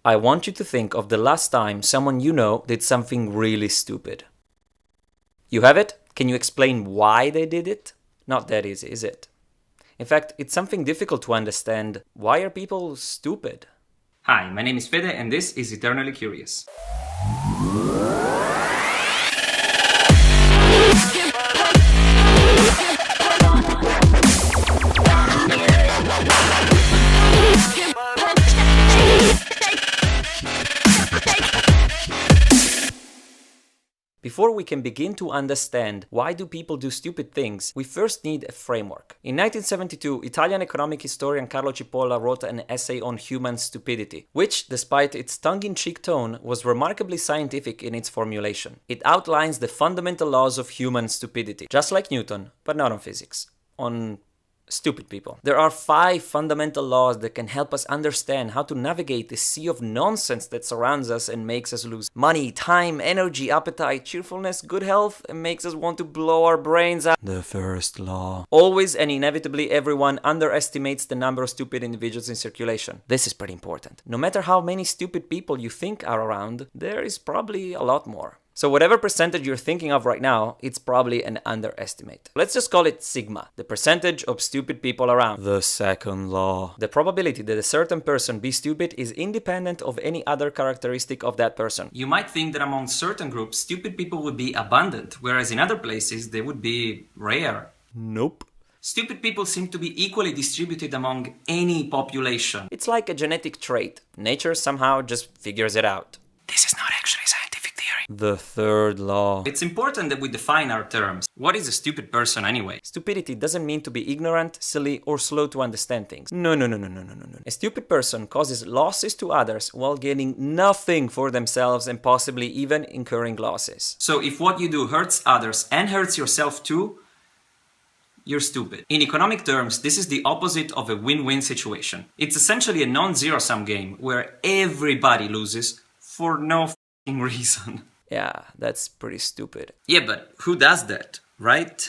I want you to think of the last time someone you know did something really stupid. You have it? Can you explain why they did it? Not that easy, is it? In fact, it's something difficult to understand. Why are people stupid? Hi, my name is Fede and this is Eternally Curious. Before we can begin to understand why do people do stupid things, we first need a framework. In 1972, Italian economic historian Carlo Cipolla wrote an essay on human stupidity, which, despite its tongue-in-cheek tone, was remarkably scientific in its formulation. It outlines the fundamental laws of human stupidity, just like Newton, but not on physics, on stupid people. There are 5 fundamental laws that can help us understand how to navigate the sea of nonsense that surrounds us and makes us lose money, time, energy, appetite, cheerfulness, good health, and makes us want to blow our brains out. The first law. Always and inevitably everyone underestimates the number of stupid individuals in circulation. This is pretty important. No matter how many stupid people you think are around, there is probably a lot more. So whatever percentage you're thinking of right now, it's probably an underestimate. Let's just call it sigma, the percentage of stupid people around. The second law. The probability that a certain person be stupid is independent of any other characteristic of that person. You might think that among certain groups, stupid people would be abundant, whereas in other places they would be rare. Nope. Stupid people seem to be equally distributed among any population. It's like a genetic trait. Nature somehow just figures it out. This is not actually scientific theory. The third law. It's important that we define our terms. What is a stupid person anyway? Stupidity doesn't mean to be ignorant, silly, or slow to understand things. No. A stupid person causes losses to others while gaining nothing for themselves and possibly even incurring losses. So if what you do hurts others and hurts yourself too, you're stupid. In economic terms, this is the opposite of a win-win situation. It's essentially a non-zero-sum game where everybody loses for no f***ing reason. Yeah, that's pretty stupid. Yeah, but who does that, right?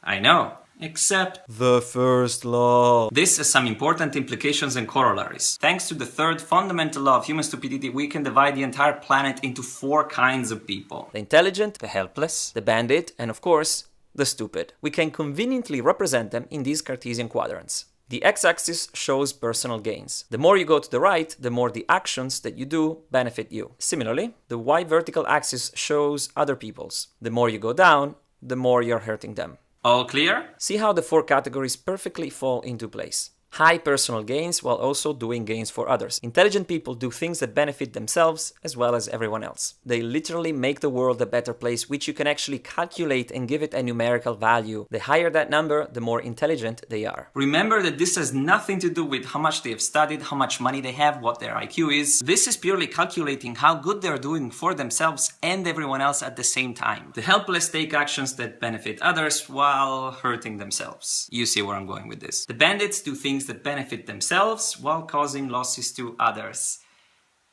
I know. Except the first law. This has some important implications and corollaries. Thanks to the third fundamental law of human stupidity, we can divide the entire planet into 4 kinds of people. The intelligent, the helpless, the bandit, and of course, the stupid. We can conveniently represent them in these Cartesian quadrants. The x-axis shows personal gains. The more you go to the right, the more the actions that you do benefit you. Similarly, the y-vertical axis shows other people's. The more you go down, the more you're hurting them. All clear? See how the 4 categories perfectly fall into place. High personal gains while also doing gains for others. Intelligent people do things that benefit themselves as well as everyone else. They literally make the world a better place, which you can actually calculate and give it a numerical value. The higher that number, the more intelligent they are. Remember that this has nothing to do with how much they have studied, how much money they have, what their IQ is. This is purely calculating how good they're doing for themselves and everyone else at the same time. The helpless take actions that benefit others while hurting themselves. You see where I'm going with this. The bandits do things that benefit themselves while causing losses to others,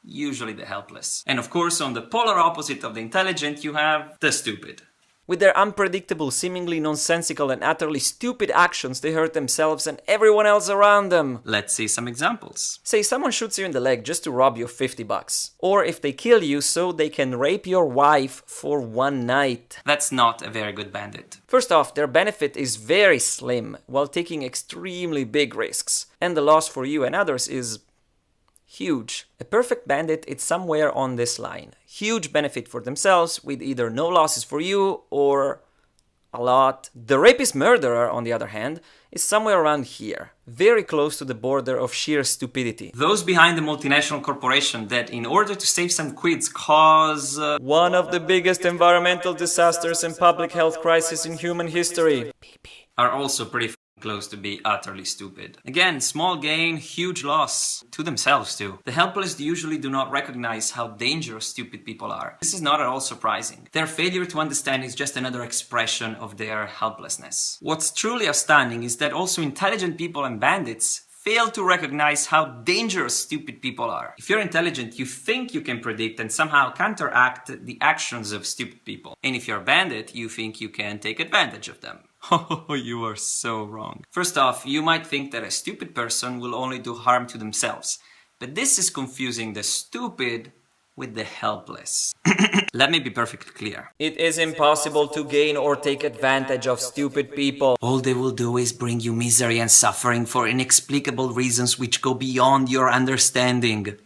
usually the helpless. And of course, on the polar opposite of the intelligent, you have the stupid. With their unpredictable, seemingly nonsensical and utterly stupid actions, they hurt themselves and everyone else around them. Let's see some examples. Say someone shoots you in the leg just to rob you of $50. Or if they kill you so they can rape your wife for one night. That's not a very good bandit. First off, their benefit is very slim while taking extremely big risks. And the loss for you and others is huge. A perfect bandit is somewhere on this line. Huge benefit for themselves with either no losses for you or a lot. The rapist murderer, on the other hand, is somewhere around here. Very close to the border of sheer stupidity. Those behind the multinational corporation that, in order to save some quids, cause one of the biggest environmental disasters and public health crises in human history. Are also pretty close to be utterly stupid. Again, small gain, huge loss. To themselves too. The helpless usually do not recognize how dangerous stupid people are. This is not at all surprising. Their failure to understand is just another expression of their helplessness. What's truly astounding is that also intelligent people and bandits fail to recognize how dangerous stupid people are. If you're intelligent, you think you can predict and somehow counteract the actions of stupid people. And if you're a bandit, you think you can take advantage of them. Oh, you are so wrong. First off, you might think that a stupid person will only do harm to themselves. But this is confusing the stupid with the helpless. Let me be perfectly clear. It is impossible to gain or take advantage of stupid people. All they will do is bring you misery and suffering for inexplicable reasons which go beyond your understanding.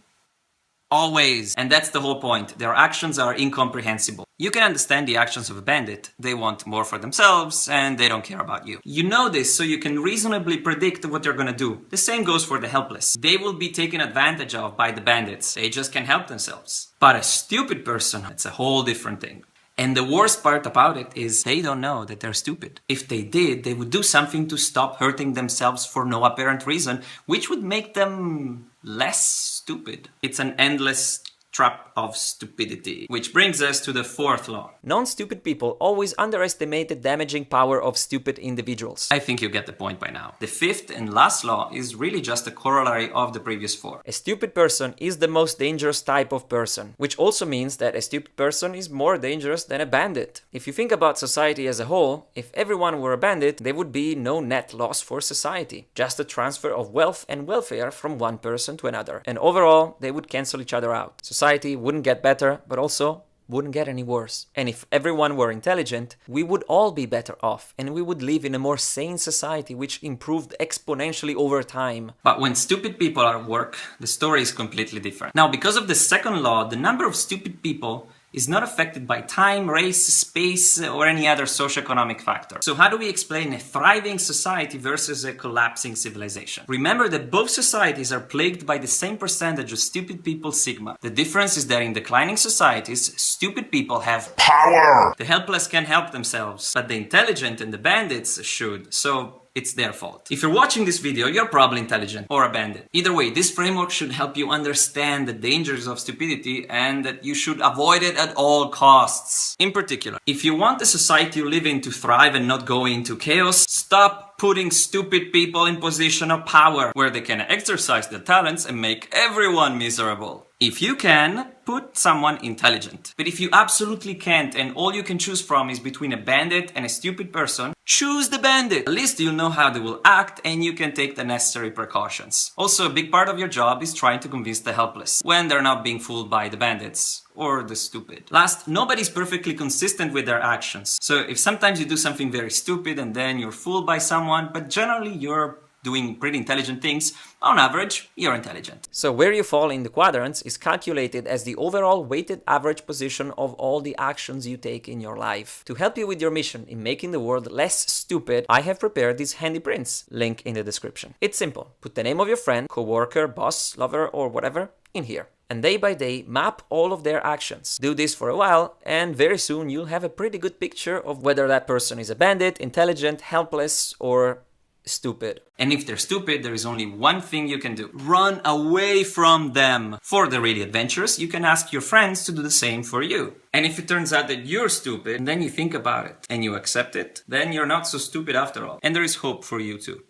Always. And that's the whole point. Their actions are incomprehensible. You can understand the actions of a bandit. They want more for themselves and they don't care about you. You know this so you can reasonably predict what they're gonna do. The same goes for the helpless. They will be taken advantage of by the bandits. They just can't help themselves. But a stupid person, it's a whole different thing. And the worst part about it is they don't know that they're stupid. If they did, they would do something to stop hurting themselves for no apparent reason, which would make them less stupid. It's an endless trap of stupidity. Which brings us to the fourth law. Non-stupid people always underestimate the damaging power of stupid individuals. I think you get the point by now. The fifth and last law is really just a corollary of the previous four. A stupid person is the most dangerous type of person, which also means that a stupid person is more dangerous than a bandit. If you think about society as a whole, if everyone were a bandit, there would be no net loss for society, just a transfer of wealth and welfare from one person to another. And overall, they would cancel each other out. Society wouldn't get better, but also wouldn't get any worse. And if everyone were intelligent, we would all be better off, and we would live in a more sane society which improved exponentially over time. But when stupid people are at work, the story is completely different. Now, because of the second law, the number of stupid people is not affected by time, race, space, or any other socioeconomic factor. So how do we explain a thriving society versus a collapsing civilization? Remember that both societies are plagued by the same percentage of stupid people, sigma. The difference is that in declining societies, stupid people have power. The helpless can help themselves, but the intelligent and the bandits should. So it's their fault. If you're watching this video, you're probably intelligent or a bandit. Either way, this framework should help you understand the dangers of stupidity and that you should avoid it at all costs. In particular, if you want the society you live in to thrive and not go into chaos, stop putting stupid people in position of power where they can exercise their talents and make everyone miserable. If you can, put someone intelligent. But if you absolutely can't and all you can choose from is between a bandit and a stupid person, choose the bandit. At least you'll know how they will act and you can take the necessary precautions. Also, a big part of your job is trying to convince the helpless when they're not being fooled by the bandits or the stupid. Last, nobody's perfectly consistent with their actions. So if sometimes you do something very stupid and then you're fooled by someone, but generally you're doing pretty intelligent things, on average, you're intelligent. So where you fall in the quadrants is calculated as the overall weighted average position of all the actions you take in your life. To help you with your mission in making the world less stupid, I have prepared these handy prints, link in the description. It's simple. Put the name of your friend, co-worker, boss, lover, or whatever in here. And day by day, map all of their actions. Do this for a while, and very soon you'll have a pretty good picture of whether that person is a bandit, intelligent, helpless, or stupid. And if they're stupid, there is only one thing you can do. Run away from them. For the really adventurous, you can ask your friends to do the same for you. And if it turns out that you're stupid, and then you think about it, and you accept it, then you're not so stupid after all. And there is hope for you too.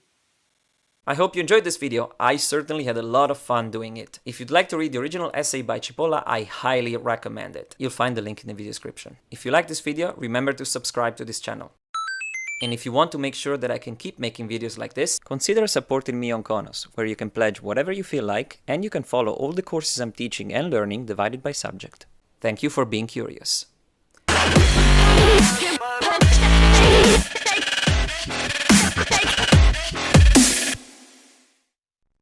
I hope you enjoyed this video. I certainly had a lot of fun doing it. If you'd like to read the original essay by Cipolla, I highly recommend it. You'll find the link in the video description. If you like this video, remember to subscribe to this channel. And if you want to make sure that I can keep making videos like this, consider supporting me on Konos, where you can pledge whatever you feel like, and you can follow all the courses I'm teaching and learning divided by subject. Thank you for being curious.